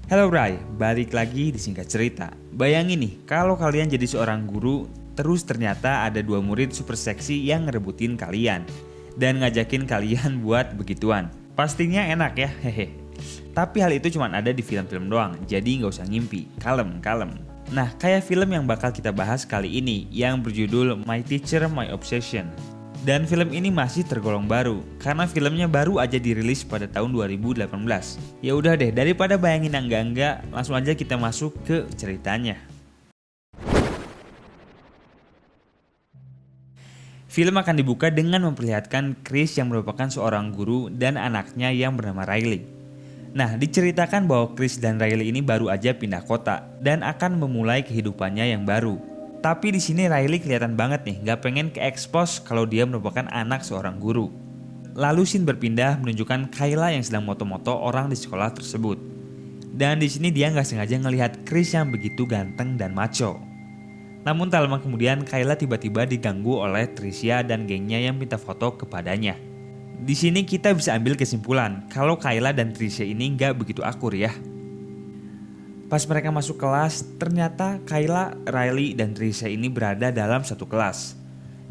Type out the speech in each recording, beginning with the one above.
Hello Ray, balik lagi di Singkat Cerita. Bayangin nih, kalau kalian jadi seorang guru, terus ternyata ada 2 murid super seksi yang ngerebutin kalian dan ngajakin kalian buat begituan. Pastinya enak ya, hehe. Tapi hal itu cuma ada di film-film doang, jadi nggak usah ngimpi, kalem. Nah, kayak film yang bakal kita bahas kali ini yang berjudul My Teacher, My Obsession. Dan film ini masih tergolong baru, karena filmnya baru aja dirilis pada tahun 2018. Ya udah deh, daripada bayangin yang enggak, langsung aja kita masuk ke ceritanya. Film akan dibuka dengan memperlihatkan Chris yang merupakan seorang guru dan anaknya yang bernama Riley. Nah, diceritakan bahwa Chris dan Riley ini baru aja pindah kota dan akan memulai kehidupannya yang baru. Tapi di sini Riley kelihatan banget nih, gak pengen ke-expose kalau dia merupakan anak seorang guru. Lalu scene berpindah menunjukkan Kayla yang sedang moto-moto orang di sekolah tersebut. Dan di sini dia gak sengaja ngelihat Chris yang begitu ganteng dan macho. Namun tak lama kemudian Kayla tiba-tiba diganggu oleh Tricia dan gengnya yang minta foto kepadanya. Di sini kita bisa ambil kesimpulan kalau Kayla dan Tricia ini gak begitu akur ya. Pas mereka masuk kelas, ternyata Kayla, Riley, dan Tricia ini berada dalam satu kelas.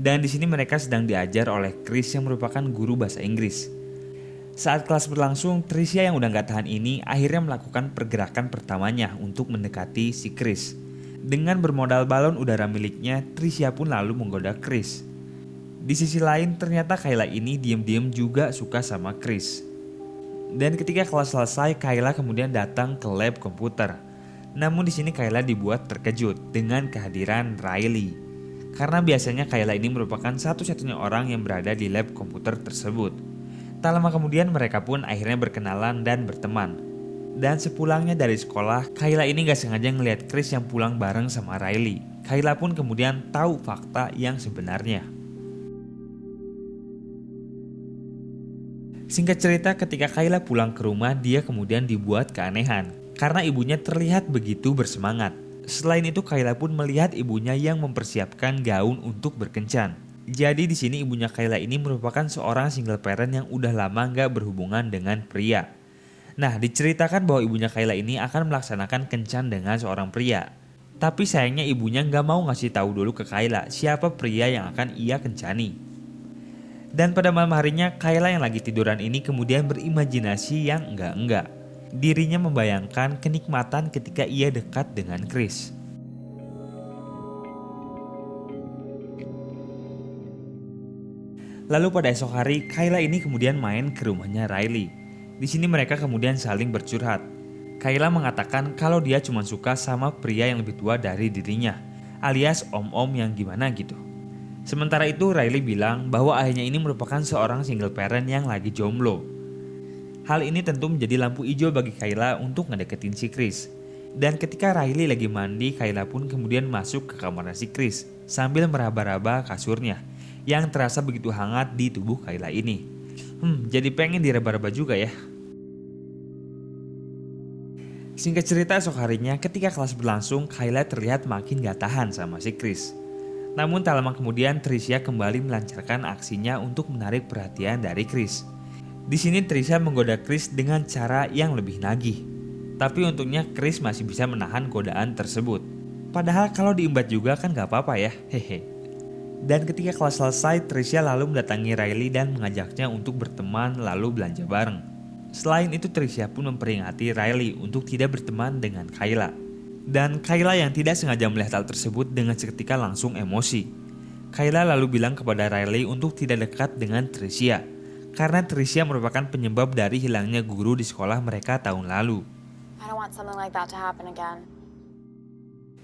Dan di sini mereka sedang diajar oleh Chris yang merupakan guru bahasa Inggris. Saat kelas berlangsung, Tricia yang udah gak tahan ini akhirnya melakukan pergerakan pertamanya untuk mendekati si Chris. Dengan bermodal balon udara miliknya, Tricia pun lalu menggoda Chris. Di sisi lain, ternyata Kayla ini diam-diam juga suka sama Chris. Dan ketika kelas selesai, Kayla kemudian datang ke lab komputer. Namun di sini Kayla dibuat terkejut dengan kehadiran Riley. Karena biasanya Kayla ini merupakan satu-satunya orang yang berada di lab komputer tersebut. Tak lama kemudian mereka pun akhirnya berkenalan dan berteman. Dan sepulangnya dari sekolah, Kayla ini gak sengaja ngelihat Chris yang pulang bareng sama Riley. Kayla pun kemudian tahu fakta yang sebenarnya. Singkat cerita, ketika Kayla pulang ke rumah, dia kemudian dibuat keanehan karena ibunya terlihat begitu bersemangat. Selain itu, Kayla pun melihat ibunya yang mempersiapkan gaun untuk berkencan. Jadi di sini ibunya Kayla ini merupakan seorang single parent yang udah lama gak berhubungan dengan pria. Nah, diceritakan bahwa ibunya Kayla ini akan melaksanakan kencan dengan seorang pria. Tapi sayangnya ibunya gak mau ngasih tahu dulu ke Kayla siapa pria yang akan ia kencani. Dan pada malam harinya, Kayla yang lagi tiduran ini kemudian berimajinasi yang enggak-enggak. Dirinya membayangkan kenikmatan ketika ia dekat dengan Chris. Lalu pada esok hari, Kayla ini kemudian main ke rumahnya Riley. Di sini mereka kemudian saling bercurhat. Kayla mengatakan kalau dia cuma suka sama pria yang lebih tua dari dirinya, alias om-om yang gimana gitu. Sementara itu Riley bilang bahwa ayahnya ini merupakan seorang single parent yang lagi jomblo. Hal ini tentu menjadi lampu hijau bagi Kayla untuk ngedeketin si Chris. Dan ketika Riley lagi mandi, Kayla pun kemudian masuk ke kamarnya si Chris sambil meraba-raba kasurnya yang terasa begitu hangat di tubuh Kayla ini. Jadi pengen diraba-raba juga ya. Singkat cerita, esok harinya ketika kelas berlangsung, Kayla terlihat makin gak tahan sama si Chris. Namun tak lama kemudian Tricia kembali melancarkan aksinya untuk menarik perhatian dari Chris. Di sini Tricia menggoda Chris dengan cara yang lebih nagih. Tapi untungnya Chris masih bisa menahan godaan tersebut. Padahal kalau diembat juga kan gak apa-apa ya, hehe. Dan ketika kelas selesai, Tricia lalu mendatangi Riley dan mengajaknya untuk berteman lalu belanja bareng. Selain itu, Tricia pun memperingati Riley untuk tidak berteman dengan Kayla. Dan Kayla yang tidak sengaja melihat hal tersebut dengan seketika langsung emosi. Kayla lalu bilang kepada Riley untuk tidak dekat dengan Tricia. Karena Tricia merupakan penyebab dari hilangnya guru di sekolah mereka tahun lalu.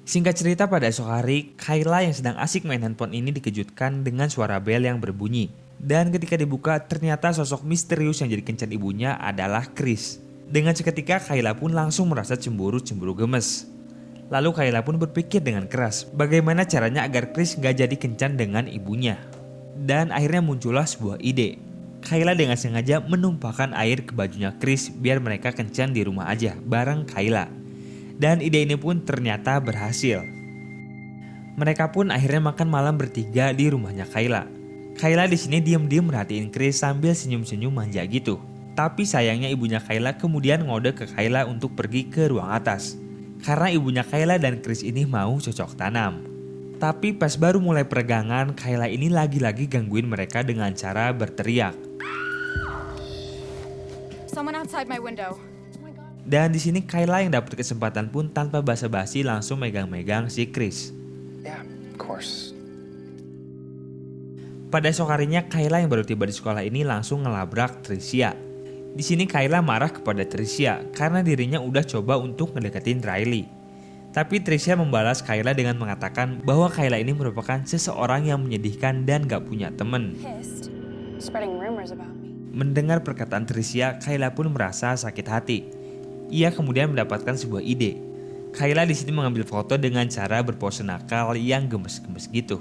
Singkat cerita, pada esok hari, Kayla yang sedang asik main handphone ini dikejutkan dengan suara bel yang berbunyi. Dan ketika dibuka, ternyata sosok misterius yang jadi kencan ibunya adalah Chris. Dengan seketika, Kayla pun langsung merasa cemburu gemes. Lalu Kayla pun berpikir dengan keras bagaimana caranya agar Chris gak jadi kencan dengan ibunya. Dan akhirnya muncullah sebuah ide. Kayla dengan sengaja menumpahkan air ke bajunya Chris biar mereka kencan di rumah aja bareng Kayla. Dan ide ini pun ternyata berhasil. Mereka pun akhirnya makan malam bertiga di rumahnya Kayla. Kayla di sini diam-diam merhatiin Chris sambil senyum-senyum manja gitu. Tapi sayangnya ibunya Kayla kemudian ngode ke Kayla untuk pergi ke ruang atas. Karena ibunya Kayla dan Chris ini mau cocok tanam. Tapi pas baru mulai peregangan, Kayla ini lagi-lagi gangguin mereka dengan cara berteriak. Someone outside my window. Dan di sini Kayla yang dapat kesempatan pun tanpa basa-basi langsung megang-megang si Chris. Yeah, of course. Pada esok harinya Kayla yang baru tiba di sekolah ini langsung ngelabrak Tricia. Di sini Kayla marah kepada Tricia karena dirinya udah coba untuk ngedeketin Riley. Tapi Tricia membalas Kayla dengan mengatakan bahwa Kayla ini merupakan seseorang yang menyedihkan dan gak punya temen. Pissed. Spreading rumors about me. Mendengar perkataan Tricia, Kayla pun merasa sakit hati. Ia kemudian mendapatkan sebuah ide. Kayla di sini mengambil foto dengan cara berpose nakal yang gemes-gemes gitu.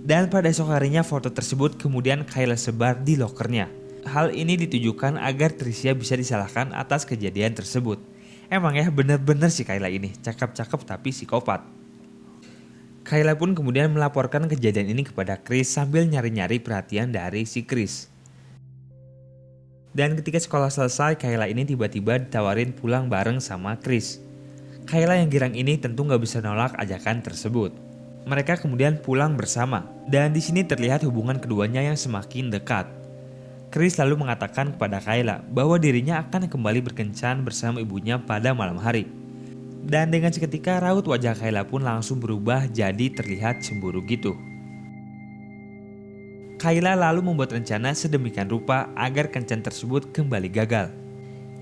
Dan pada esok harinya foto tersebut kemudian Kayla sebar di lokernya. Hal ini ditujukan agar Tricia bisa disalahkan atas kejadian tersebut. Emang ya bener-bener si Kayla ini, cakep-cakep tapi psikopat. Kayla pun kemudian melaporkan kejadian ini kepada Chris sambil nyari-nyari perhatian dari si Chris. Dan ketika sekolah selesai, Kayla ini tiba-tiba ditawarin pulang bareng sama Chris. Kayla yang girang ini tentu gak bisa nolak ajakan tersebut. Mereka kemudian pulang bersama, dan di sini terlihat hubungan keduanya yang semakin dekat. Chris lalu mengatakan kepada Kayla bahwa dirinya akan kembali berkencan bersama ibunya pada malam hari. Dan dengan seketika raut wajah Kayla pun langsung berubah jadi terlihat cemburu gitu. Kayla lalu membuat rencana sedemikian rupa agar kencan tersebut kembali gagal.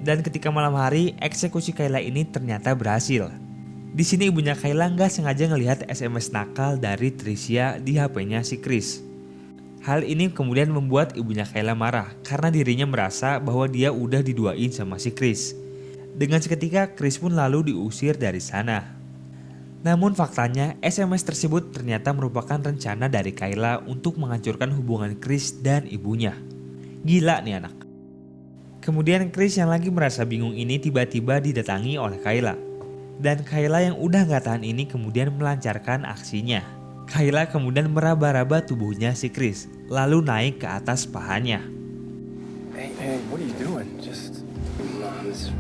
Dan ketika malam hari, eksekusi Kayla ini ternyata berhasil. Di sini ibunya Kayla nggak sengaja ngelihat SMS nakal dari Tricia di HP-nya si Chris. Hal ini kemudian membuat ibunya Kayla marah karena dirinya merasa bahwa dia udah diduain sama si Chris. Dengan seketika Chris pun lalu diusir dari sana. Namun faktanya SMS tersebut ternyata merupakan rencana dari Kayla untuk menghancurkan hubungan Chris dan ibunya. Gila nih anak. Kemudian Chris yang lagi merasa bingung ini tiba-tiba didatangi oleh Kayla. Dan Kayla yang udah gak tahan ini kemudian melancarkan aksinya. Kayla kemudian meraba-raba tubuhnya si Chris, lalu naik ke atas pahanya. Hey, what are you doing? Just moms.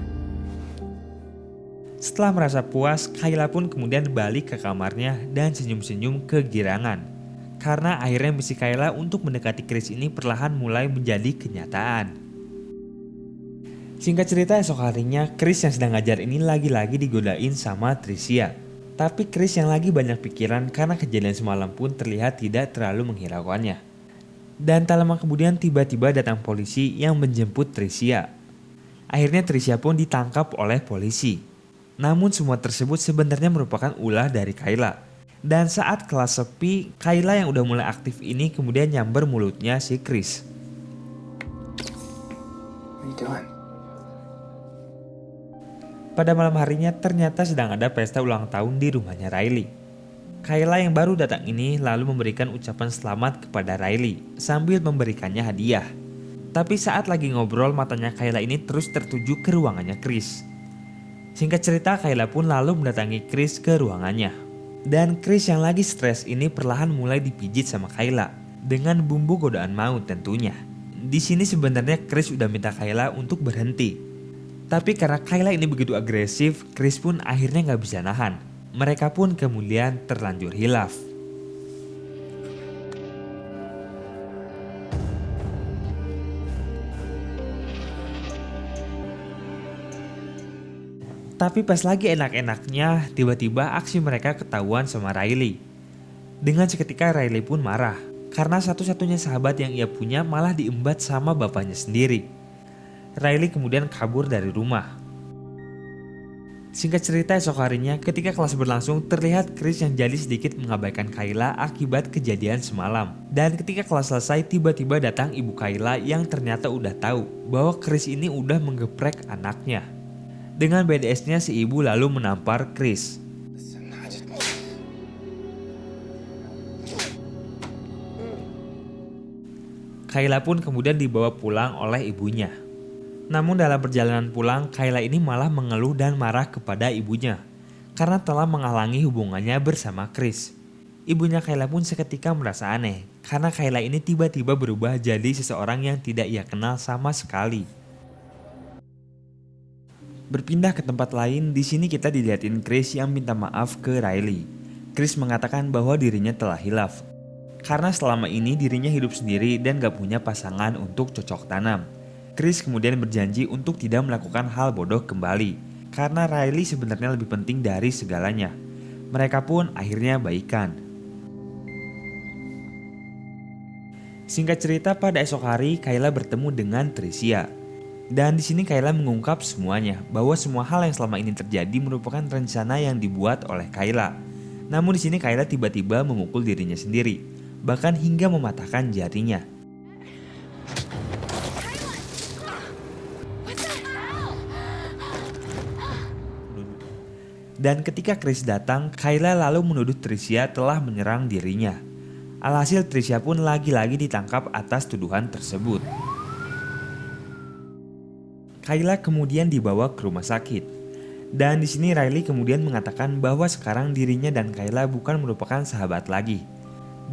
Setelah merasa puas, Kayla pun kemudian balik ke kamarnya dan senyum-senyum kegirangan. Karena akhirnya misi Kayla untuk mendekati Chris ini perlahan mulai menjadi kenyataan. Singkat cerita, esok harinya Chris yang sedang ngajar ini lagi-lagi digodain sama Tricia. Tapi Chris yang lagi banyak pikiran karena kejadian semalam pun terlihat tidak terlalu menghiraukannya. Dan tak lama kemudian tiba-tiba datang polisi yang menjemput Tricia. Akhirnya Tricia pun ditangkap oleh polisi. Namun semua tersebut sebenarnya merupakan ulah dari Kayla. Dan saat kelas sepi, Kayla yang udah mulai aktif ini kemudian nyamber mulutnya si Chris. What are you doing? Pada malam harinya ternyata sedang ada pesta ulang tahun di rumahnya Riley. Kayla yang baru datang ini lalu memberikan ucapan selamat kepada Riley sambil memberikannya hadiah. Tapi saat lagi ngobrol matanya Kayla ini terus tertuju ke ruangannya Chris. Singkat cerita Kayla pun lalu mendatangi Chris ke ruangannya. Dan Chris yang lagi stres ini perlahan mulai dipijit sama Kayla dengan bumbu godaan maut tentunya. Di sini sebenarnya Chris udah minta Kayla untuk berhenti. Tapi karena Kayla ini begitu agresif, Chris pun akhirnya gak bisa nahan. Mereka pun kemudian terlanjur hilaf. Tapi pas lagi enak-enaknya, tiba-tiba aksi mereka ketahuan sama Riley. Dengan seketika Riley pun marah, karena satu-satunya sahabat yang ia punya malah diembat sama bapaknya sendiri. Riley kemudian kabur dari rumah. Singkat cerita esok harinya ketika kelas berlangsung terlihat Chris yang jadi sedikit mengabaikan Kayla akibat kejadian semalam. Dan ketika kelas selesai tiba-tiba datang ibu Kayla yang ternyata udah tahu bahwa Chris ini udah menggeprek anaknya. Dengan BDS-nya si ibu lalu menampar Chris. Kayla pun kemudian dibawa pulang oleh ibunya. Namun dalam perjalanan pulang, Kayla ini malah mengeluh dan marah kepada ibunya karena telah menghalangi hubungannya bersama Chris. Ibunya Kayla pun seketika merasa aneh karena Kayla ini tiba-tiba berubah jadi seseorang yang tidak ia kenal sama sekali. Berpindah ke tempat lain, di sini kita dilihatin Chris yang minta maaf ke Riley. Chris mengatakan bahwa dirinya telah hilaf karena selama ini dirinya hidup sendiri dan gak punya pasangan untuk cocok tanam. Chris kemudian berjanji untuk tidak melakukan hal bodoh kembali karena Riley sebenarnya lebih penting dari segalanya. Mereka pun akhirnya baikan. Singkat cerita, pada esok hari Kayla bertemu dengan Tricia. Dan di sini Kayla mengungkap semuanya, bahwa semua hal yang selama ini terjadi merupakan rencana yang dibuat oleh Kayla. Namun di sini Kayla tiba-tiba memukul dirinya sendiri, bahkan hingga mematahkan jarinya. Dan ketika Chris datang, Kayla lalu menuduh Tricia telah menyerang dirinya. Alhasil Tricia pun lagi-lagi ditangkap atas tuduhan tersebut. Kayla kemudian dibawa ke rumah sakit. Dan di sini Riley kemudian mengatakan bahwa sekarang dirinya dan Kayla bukan merupakan sahabat lagi.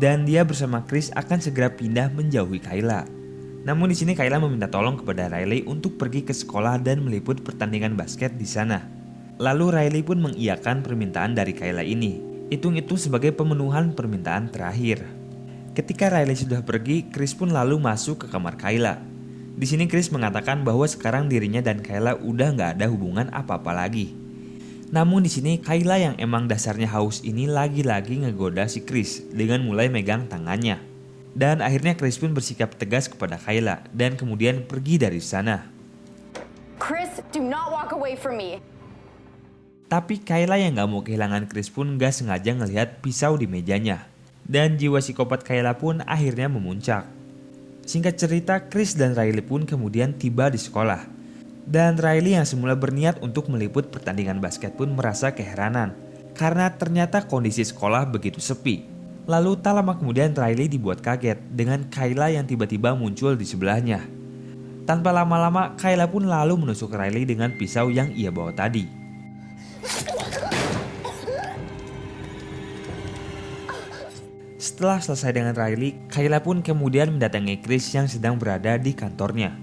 Dan dia bersama Chris akan segera pindah menjauhi Kayla. Namun di sini Kayla meminta tolong kepada Riley untuk pergi ke sekolah dan meliput pertandingan basket di sana. Lalu Riley pun mengiyakan permintaan dari Kayla ini. Hitung-hitung sebagai pemenuhan permintaan terakhir. Ketika Riley sudah pergi, Chris pun lalu masuk ke kamar Kayla. Di sini Chris mengatakan bahwa sekarang dirinya dan Kayla udah gak ada hubungan apa-apa lagi. Namun di sini Kayla yang emang dasarnya haus ini lagi-lagi ngegoda si Chris dengan mulai megang tangannya. Dan akhirnya Chris pun bersikap tegas kepada Kayla dan kemudian pergi dari sana. Chris, do not walk away from me. Tapi Kayla yang gak mau kehilangan Chris pun gak sengaja ngelihat pisau di mejanya. Dan jiwa psikopat Kayla pun akhirnya memuncak. Singkat cerita, Chris dan Riley pun kemudian tiba di sekolah. Dan Riley yang semula berniat untuk meliput pertandingan basket pun merasa keheranan. Karena ternyata kondisi sekolah begitu sepi. Lalu tak lama kemudian Riley dibuat kaget dengan Kayla yang tiba-tiba muncul di sebelahnya. Tanpa lama-lama, Kayla pun lalu menusuk Riley dengan pisau yang ia bawa tadi. Setelah selesai dengan Riley, Kayla pun kemudian mendatangi Chris yang sedang berada di kantornya.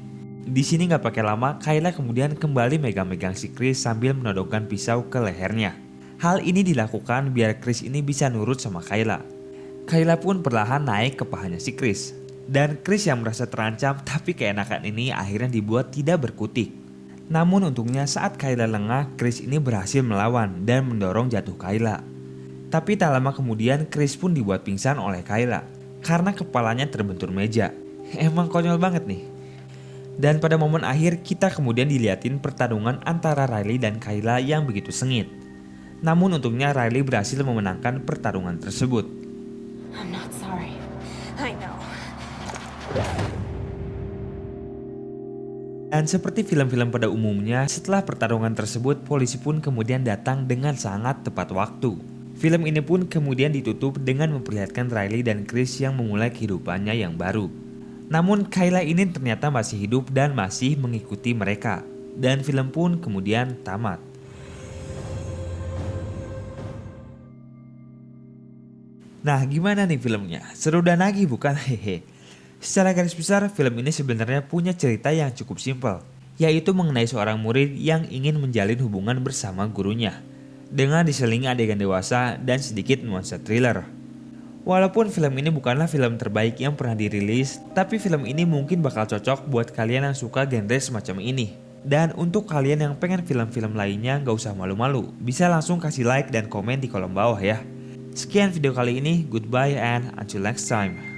Di sini gak pakai lama, Kayla kemudian kembali megang-megang si Chris sambil menodongkan pisau ke lehernya. Hal ini dilakukan biar Chris ini bisa nurut sama Kayla. Kayla pun perlahan naik ke pahanya si Chris. Dan Chris yang merasa terancam tapi keenakan ini akhirnya dibuat tidak berkutik. Namun untungnya saat Kayla lengah, Chris ini berhasil melawan dan mendorong jatuh Kayla. Tapi tak lama kemudian Chris pun dibuat pingsan oleh Kayla karena kepalanya terbentur meja. Emang konyol banget nih. Dan pada momen akhir kita kemudian dilihatin pertarungan antara Riley dan Kayla yang begitu sengit. Namun untungnya Riley berhasil memenangkan pertarungan tersebut. I'm not sorry. I know. Dan seperti film-film pada umumnya, setelah pertarungan tersebut polisi pun kemudian datang dengan sangat tepat waktu. Film ini pun kemudian ditutup dengan memperlihatkan Riley dan Chris yang memulai kehidupannya yang baru. Namun Kayla ini ternyata masih hidup dan masih mengikuti mereka. Dan film pun kemudian tamat. Nah, gimana nih filmnya? Seru dan nagih bukan? Hehe. Secara garis besar, film ini sebenarnya punya cerita yang cukup simpel, yaitu mengenai seorang murid yang ingin menjalin hubungan bersama gurunya dengan diselingi adegan dewasa dan sedikit nuansa thriller. Walaupun film ini bukanlah film terbaik yang pernah dirilis, tapi film ini mungkin bakal cocok buat kalian yang suka genre semacam ini. Dan untuk kalian yang pengen film-film lainnya gak usah malu-malu, bisa langsung kasih like dan komen di kolom bawah ya. Sekian video kali ini, goodbye and until next time.